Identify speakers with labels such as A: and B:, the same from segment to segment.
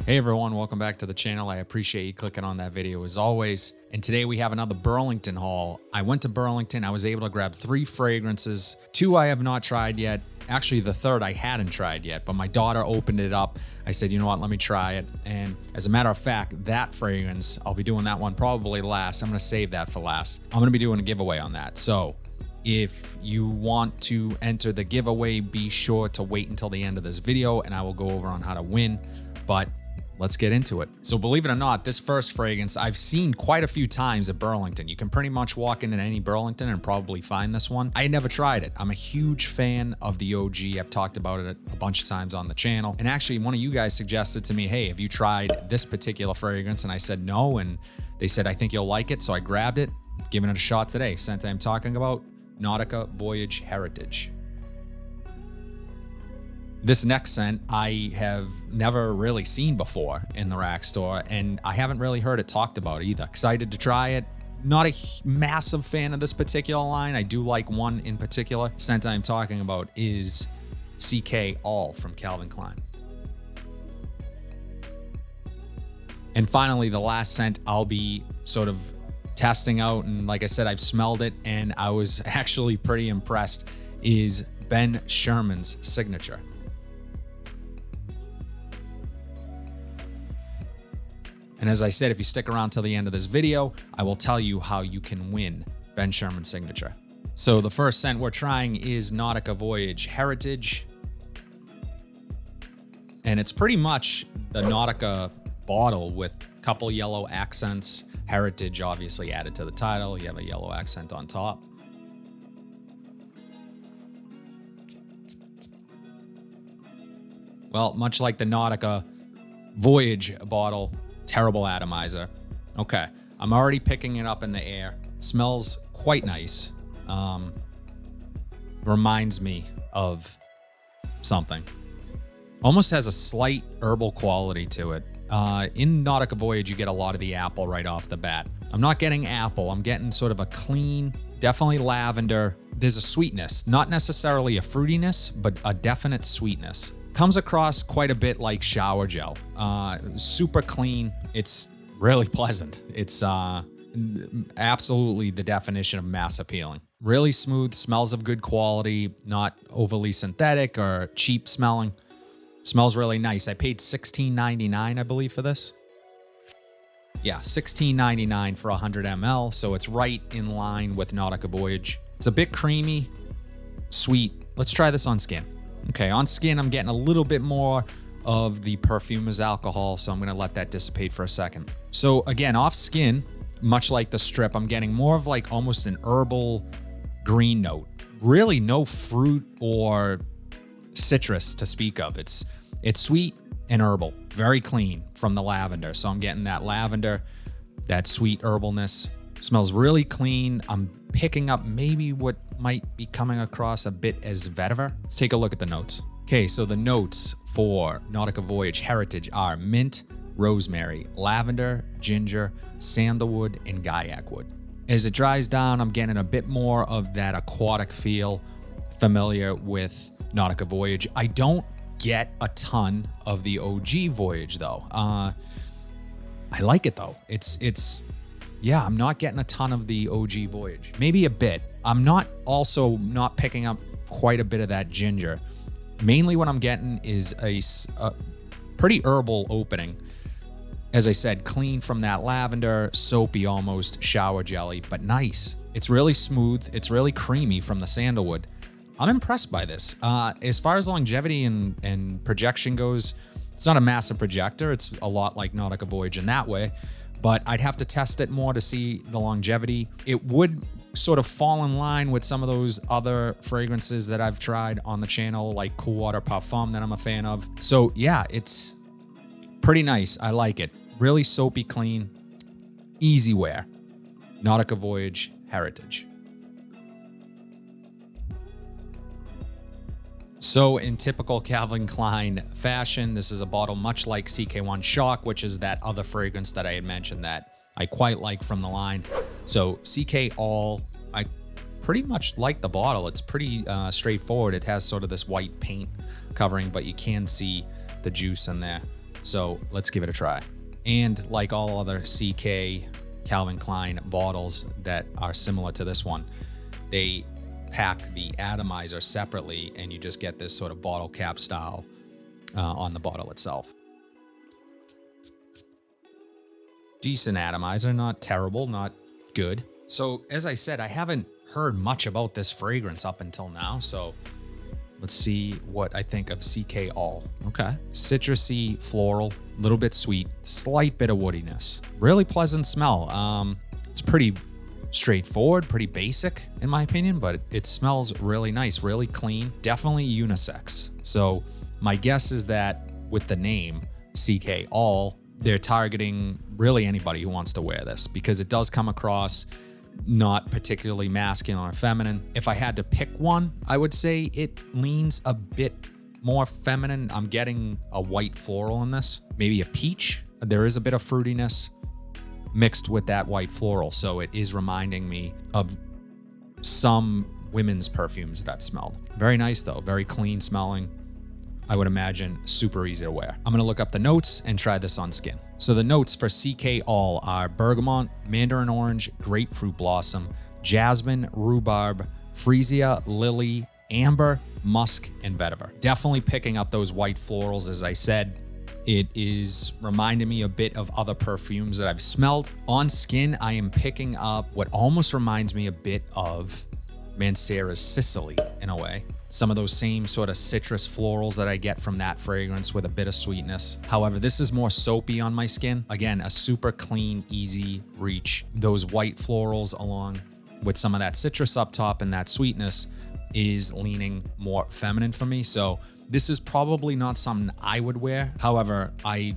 A: Hey everyone, welcome back to the channel. I appreciate you clicking on that video as always. And today we have another Burlington haul. I went to Burlington. I was able to grab 3 fragrances. 2 I have not tried yet. Actually, the 3rd I hadn't tried yet, but my daughter opened it up. I said, you know what, let me try it. And as a matter of fact, that fragrance, I'll be doing that one probably last. I'm gonna save that for last. I'm gonna be doing a giveaway on that. So if you want to enter the giveaway, be sure to wait until the end of this video and I will go over on how to win. But let's get into it. So believe it or not, this first fragrance I've seen quite a few times at Burlington. You can pretty much walk into any Burlington and probably find this one. I never tried it. I'm a huge fan of the OG. I've talked about it a bunch of times on the channel. And actually one of you guys suggested to me, hey, have you tried this particular fragrance? And I said no. And they said, I think you'll like it. So I grabbed it, giving it a shot today. Scent I'm talking about, Nautica Voyage Heritage. This next scent I have never really seen before in the rack store, and I haven't really heard it talked about either. Excited to try it. Not a massive fan of this particular line. I do like one in particular. Scent I'm talking about is CK All from Calvin Klein. And finally, the last scent I'll be sort of testing out, and like I said, I've smelled it and I was actually pretty impressed, is Ben Sherman's Signature. And as I said, if you stick around till the end of this video, I will tell you how you can win Ben Sherman's Signature. So the first scent we're trying is Nautica Voyage Heritage. And it's pretty much the Nautica bottle with a couple yellow accents. Heritage obviously added to the title. You have a yellow accent on top. Well, much like the Nautica Voyage bottle, terrible atomizer. Okay, I'm already picking it up in the air. It smells quite nice. Reminds me of something. Almost has a slight herbal quality to it. In Nautica Voyage, you get a lot of the apple right off the bat. I'm not getting apple. I'm getting sort of a clean, definitely lavender. There's a sweetness, not necessarily a fruitiness, but a definite sweetness. Comes across quite a bit like shower gel. Super clean. It's really pleasant. It's absolutely the definition of mass appealing. Really smooth, smells of good quality, not overly synthetic or cheap smelling. Smells really nice. I paid $16.99, I believe, for this. Yeah, $16.99 for 100 ml, so it's right in line with Nautica Voyage. It's a bit creamy, sweet. Let's try this on skin. Okay, on skin, I'm getting a little bit more of the perfumer's alcohol, so I'm gonna let that dissipate for a second. So again, off skin, much like the strip, I'm getting more of like almost an herbal green note. Really no fruit or citrus to speak of. It's sweet and herbal, very clean from the lavender. So I'm getting that lavender, that sweet herbalness. Smells really clean. I'm picking up maybe what might be coming across a bit as vetiver. Let's take a look at the notes. Okay, so the notes for Nautica Voyage Heritage are mint, rosemary, lavender, ginger, sandalwood, and gaiac wood. As it dries down, I'm getting a bit more of that aquatic feel familiar with Nautica Voyage. I don't get a ton of the OG Voyage though. I like it though. Yeah, I'm not getting a ton of the OG Voyage. Maybe a bit. I'm not picking up quite a bit of that ginger. Mainly what I'm getting is a pretty herbal opening. As I said, clean from that lavender, soapy almost, shower jelly, but nice. It's really smooth. It's really creamy from the sandalwood. I'm impressed by this. As far as longevity and projection goes, it's not a massive projector. It's a lot like Nautica Voyage in that way. But I'd have to test it more to see the longevity. It would sort of fall in line with some of those other fragrances that I've tried on the channel, like Cool Water Parfum that I'm a fan of. So yeah, it's pretty nice. I like it. Really soapy clean, easy wear. Nautica Voyage Heritage. So in typical Calvin Klein fashion, this is a bottle much like CK1 Shock, which is that other fragrance that I had mentioned that I quite like from the line. So CK All, I pretty much like the bottle. It's pretty straightforward. It has sort of this white paint covering, but you can see the juice in there. So let's give it a try. And like all other CK Calvin Klein bottles that are similar to this one, they pack the atomizer separately, and you just get this sort of bottle cap style on the bottle itself. Decent atomizer, not terrible, not good. So as I said, I haven't heard much about this fragrance up until now, so let's see what I think of CK All. Okay. Citrusy, floral, a little bit sweet, slight bit of woodiness. Really pleasant smell. It's pretty straightforward, pretty basic in my opinion, but it smells really nice, really clean, definitely unisex. So my guess is that with the name CK All, they're targeting really anybody who wants to wear this, because it does come across not particularly masculine or feminine. If I had to pick one, I would say it leans a bit more feminine. I'm getting a white floral in this, maybe a peach. There is a bit of fruitiness mixed with that white floral. So it is reminding me of some women's perfumes that I've smelled. Very nice though, very clean smelling. I would imagine super easy to wear. I'm gonna look up the notes and try this on skin. So the notes for CK All are bergamot, mandarin orange, grapefruit blossom, jasmine, rhubarb, freesia, lily, amber, musk, and vetiver. Definitely picking up those white florals. As I said, it is reminding me a bit of other perfumes that I've smelled. On skin, I am picking up what almost reminds me a bit of Mancera's Sicily in a way. Some of those same sort of citrus florals that I get from that fragrance with a bit of sweetness. However, this is more soapy on my skin. Again, a super clean, easy reach. Those white florals along with some of that citrus up top and that sweetness is leaning more feminine for me. So this is probably not something I would wear. However, I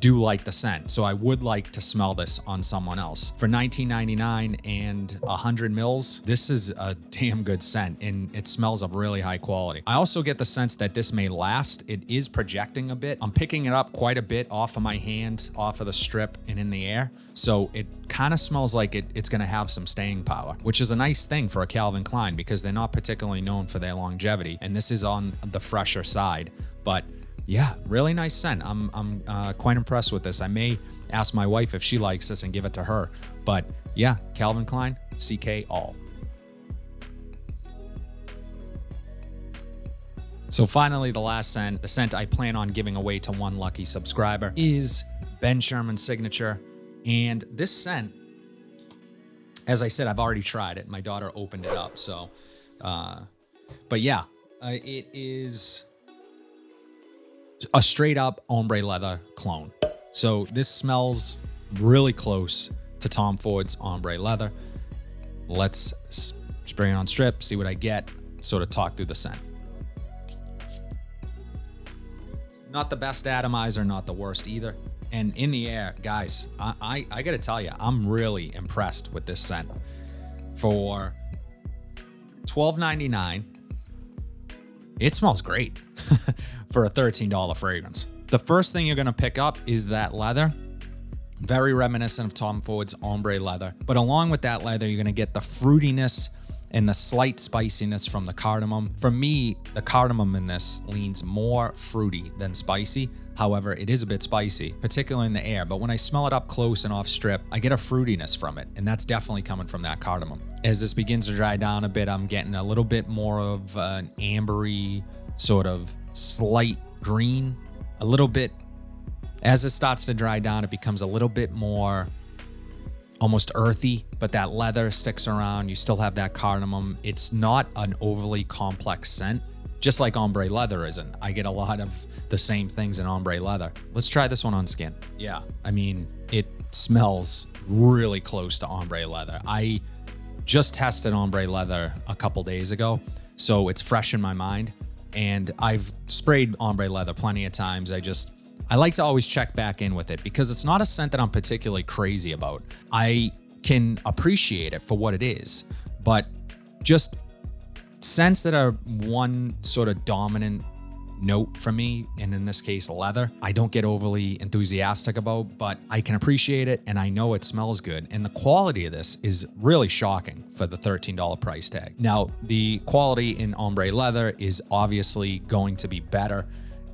A: do like the scent, so I would like to smell this on someone else. For $19.99 and 100 mils, this is a damn good scent, and it smells of really high quality. I also get the sense that this may last. It is projecting a bit. I'm picking it up quite a bit off of my hand, off of the strip, and in the air. So it kind of smells like it's gonna have some staying power, which is a nice thing for a Calvin Klein because they're not particularly known for their longevity, and this is on the fresher side. But yeah, really nice scent. I'm quite impressed with this. I may ask my wife if she likes this and give it to her. But yeah, Calvin Klein, CK All. So finally, the last scent, the scent I plan on giving away to one lucky subscriber, is Ben Sherman's signature. And this scent, as I said, I've already tried it. My daughter opened it up. So, but yeah, it is a straight up ombre leather clone. So this smells really close to Tom Ford's ombre leather. Let's spray it on strip, see what I get, sort of talk through the scent. Not the best atomizer, not the worst either. And in the air, guys, I gotta tell you, I'm really impressed with this scent. For $12.99, it smells great for a $13 fragrance. The first thing you're gonna pick up is that leather. Very reminiscent of Tom Ford's ombre leather. But along with that leather, you're gonna get the fruitiness and the slight spiciness from the cardamom. For me, the cardamom in this leans more fruity than spicy. However, it is a bit spicy, particularly in the air. But when I smell it up close and off strip, I get a fruitiness from it. And that's definitely coming from that cardamom. As this begins to dry down a bit, I'm getting a little bit more of an ambery, sort of slight green. A little bit, as it starts to dry down, it becomes a little bit more almost earthy, but that leather sticks around. You still have that cardamom. It's not an overly complex scent, just like ombre leather isn't. I get a lot of the same things in ombre leather. Let's try this one on skin. Yeah, I mean, it smells really close to ombre leather. I just tested ombre leather a couple days ago, so it's fresh in my mind. And I've sprayed ombre leather plenty of times. I like to always check back in with it because it's not a scent that I'm particularly crazy about. I can appreciate it for what it is, but just scents that are one sort of dominant note for me, and in this case, leather, I don't get overly enthusiastic about, but I can appreciate it and I know it smells good. And the quality of this is really shocking for the $13 price tag. Now, the quality in ombre leather is obviously going to be better,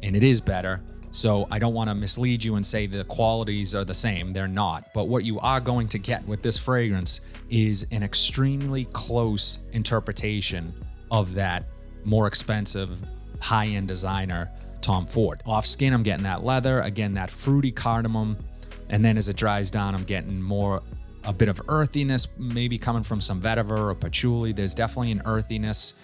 A: and it is better. So I don't want to mislead you and say the qualities are the same. They're not. But what you are going to get with this fragrance is an extremely close interpretation of that more expensive high-end designer Tom Ford. Off skin, I'm getting that leather, again, that fruity cardamom. And then as it dries down, I'm getting a bit of earthiness, maybe coming from some vetiver or patchouli. There's definitely an earthiness,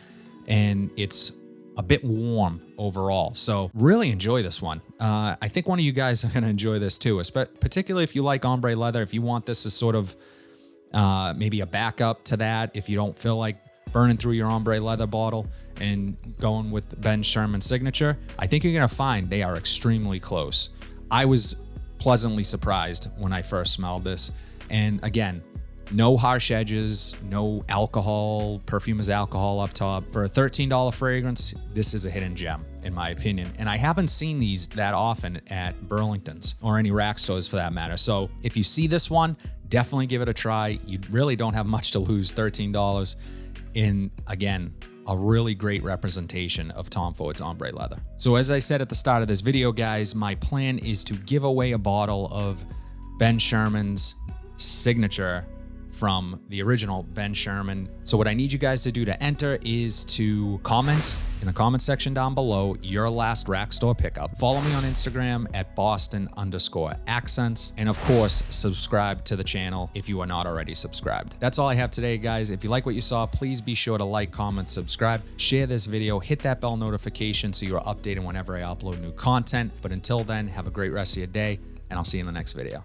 A: and it's a bit warm overall. So really enjoy this one. I think one of you guys are going to enjoy this too, particularly if you like ombre leather. If you want this as sort of maybe a backup to that, if you don't feel like burning through your ombre leather bottle and going with Ben Sherman signature, I think you're going to find they are extremely close. I was pleasantly surprised when I first smelled this. And again, no harsh edges, no alcohol, perfumer's alcohol up top. For a $13 fragrance, this is a hidden gem, in my opinion. And I haven't seen these that often at Burlington's or any rack stores for that matter. So if you see this one, definitely give it a try. You really don't have much to lose. $13 in, again, a really great representation of Tom Ford's ombre leather. So as I said at the start of this video, guys, my plan is to give away a bottle of Ben Sherman's signature from the original Ben Sherman. So what I need you guys to do to enter is to comment in the comment section down below your last rack store pickup. Follow me on Instagram at Boston_accents. And of course, subscribe to the channel if you are not already subscribed. That's all I have today, guys. If you like what you saw, please be sure to like, comment, subscribe, share this video, hit that bell notification so you're updated whenever I upload new content. But until then, have a great rest of your day, and I'll see you in the next video.